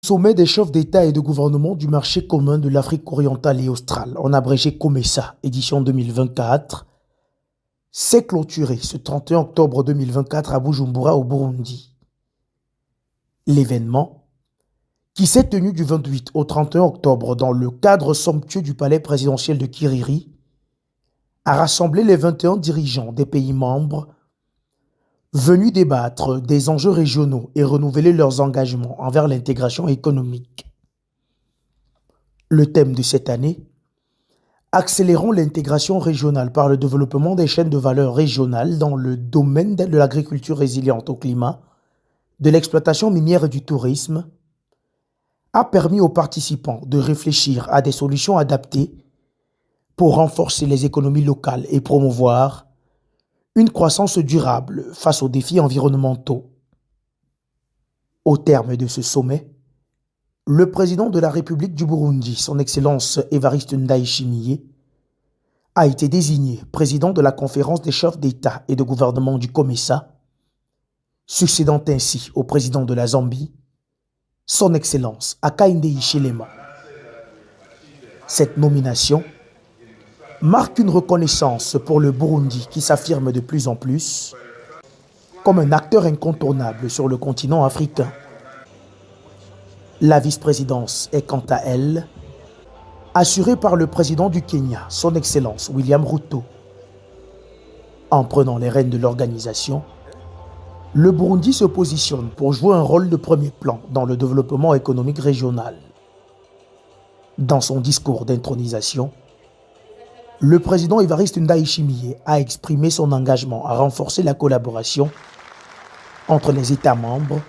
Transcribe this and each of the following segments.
Sommet des chefs d'État et de gouvernement du marché commun de l'Afrique orientale et australe, en abrégé COMESA, édition 2024, s'est clôturé ce 31 octobre 2024 à Bujumbura, au Burundi. L'événement, qui s'est tenu du 28 au 31 octobre dans le cadre somptueux du palais présidentiel de Kiriri, a rassemblé les 21 dirigeants des pays membres venus débattre des enjeux régionaux et renouveler leurs engagements envers l'intégration économique. Le thème de cette année: accélérons l'intégration régionale par le développement des chaînes de valeur régionales dans le domaine de l'agriculture résiliente au climat, de l'exploitation minière et du tourisme, a permis aux participants de réfléchir à des solutions adaptées pour renforcer les économies locales et promouvoir une croissance durable face aux défis environnementaux. Au terme de ce sommet, le président de la République du Burundi, son Excellence Evariste Ndayishimiye, a été désigné président de la conférence des chefs d'État et de gouvernement du COMESA, succédant ainsi au président de la Zambie, son Excellence Hakainde Hichilema. Cette nomination marque une reconnaissance pour le Burundi qui s'affirme de plus en plus comme un acteur incontournable sur le continent africain. La vice-présidence est quant à elle assurée par le président du Kenya, son Excellence William Ruto. En prenant les rênes de l'organisation, le Burundi se positionne pour jouer un rôle de premier plan dans le développement économique régional. Dans son discours d'intronisation, le président Evariste Ndayishimiye a exprimé son engagement à renforcer la collaboration entre les États membres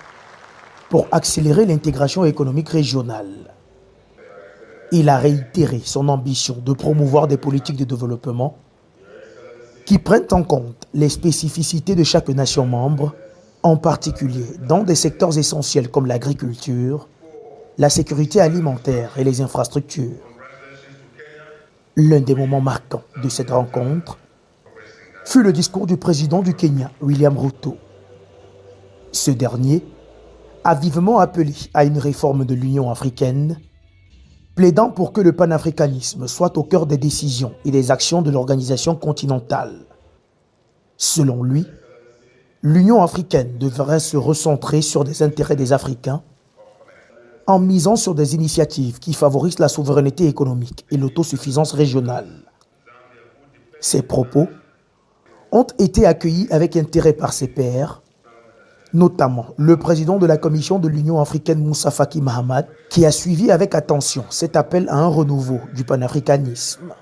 pour accélérer l'intégration économique régionale. Il a réitéré son ambition de promouvoir des politiques de développement qui prennent en compte les spécificités de chaque nation membre, en particulier dans des secteurs essentiels comme l'agriculture, la sécurité alimentaire et les infrastructures. L'un des moments marquants de cette rencontre fut le discours du président du Kenya, William Ruto. Ce dernier a vivement appelé à une réforme de l'Union africaine, plaidant pour que le panafricanisme soit au cœur des décisions et des actions de l'organisation continentale. Selon lui, l'Union africaine devrait se recentrer sur les intérêts des Africains en misant sur des initiatives qui favorisent la souveraineté économique et l'autosuffisance régionale. Ces propos ont été accueillis avec intérêt par ses pairs, notamment le président de la Commission de l'Union africaine Moussa Faki Mahamat, qui a suivi avec attention cet appel à un renouveau du panafricanisme.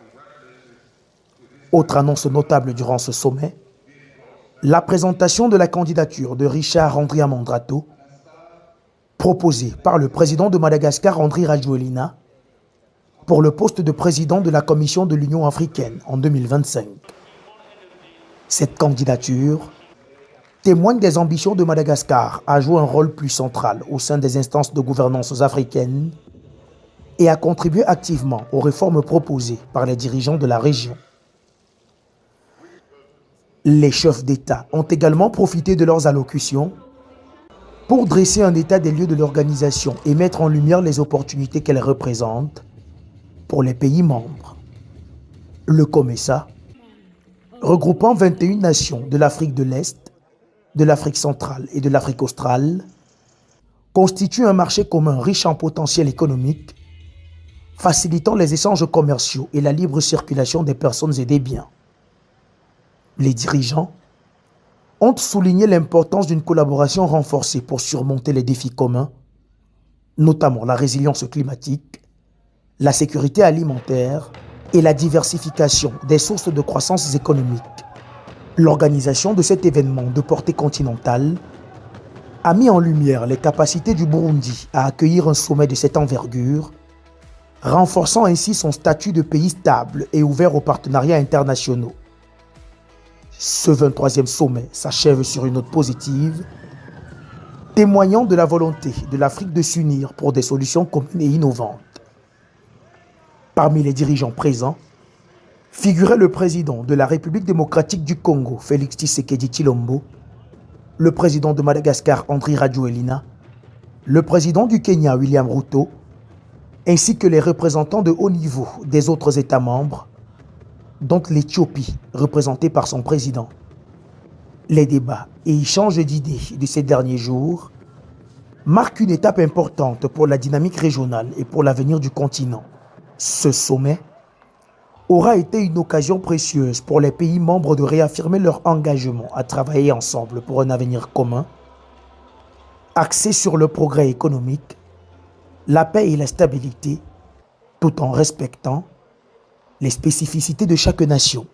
Autre annonce notable durant ce sommet, la présentation de la candidature de Richard André Amandrato, proposé par le président de Madagascar Andry Rajoelina pour le poste de président de la Commission de l'Union africaine en 2025. Cette candidature témoigne des ambitions de Madagascar à jouer un rôle plus central au sein des instances de gouvernance africaines et à contribuer activement aux réformes proposées par les dirigeants de la région. Les chefs d'État ont également profité de leurs allocutions pour dresser un état des lieux de l'organisation et mettre en lumière les opportunités qu'elle représente pour les pays membres. Le COMESA, regroupant 21 nations de l'Afrique de l'Est, de l'Afrique centrale et de l'Afrique australe, constitue un marché commun riche en potentiel économique, facilitant les échanges commerciaux et la libre circulation des personnes et des biens. Les dirigeants ont souligné l'importance d'une collaboration renforcée pour surmonter les défis communs, notamment la résilience climatique, la sécurité alimentaire et la diversification des sources de croissance économique. L'organisation de cet événement de portée continentale a mis en lumière les capacités du Burundi à accueillir un sommet de cette envergure, renforçant ainsi son statut de pays stable et ouvert aux partenariats internationaux. Ce 23e sommet s'achève sur une note positive, témoignant de la volonté de l'Afrique de s'unir pour des solutions communes et innovantes. Parmi les dirigeants présents figurait le président de la République démocratique du Congo, Félix Tshisekedi Tshilombo, le président de Madagascar, Andry Rajoelina, le président du Kenya, William Ruto, ainsi que les représentants de haut niveau des autres États membres, dont l'Éthiopie, représentée par son président. Les débats et échanges d'idées de ces derniers jours marquent une étape importante pour la dynamique régionale et pour l'avenir du continent. Ce sommet aura été une occasion précieuse pour les pays membres de réaffirmer leur engagement à travailler ensemble pour un avenir commun, axé sur le progrès économique, la paix et la stabilité, tout en respectant les spécificités de chaque nation.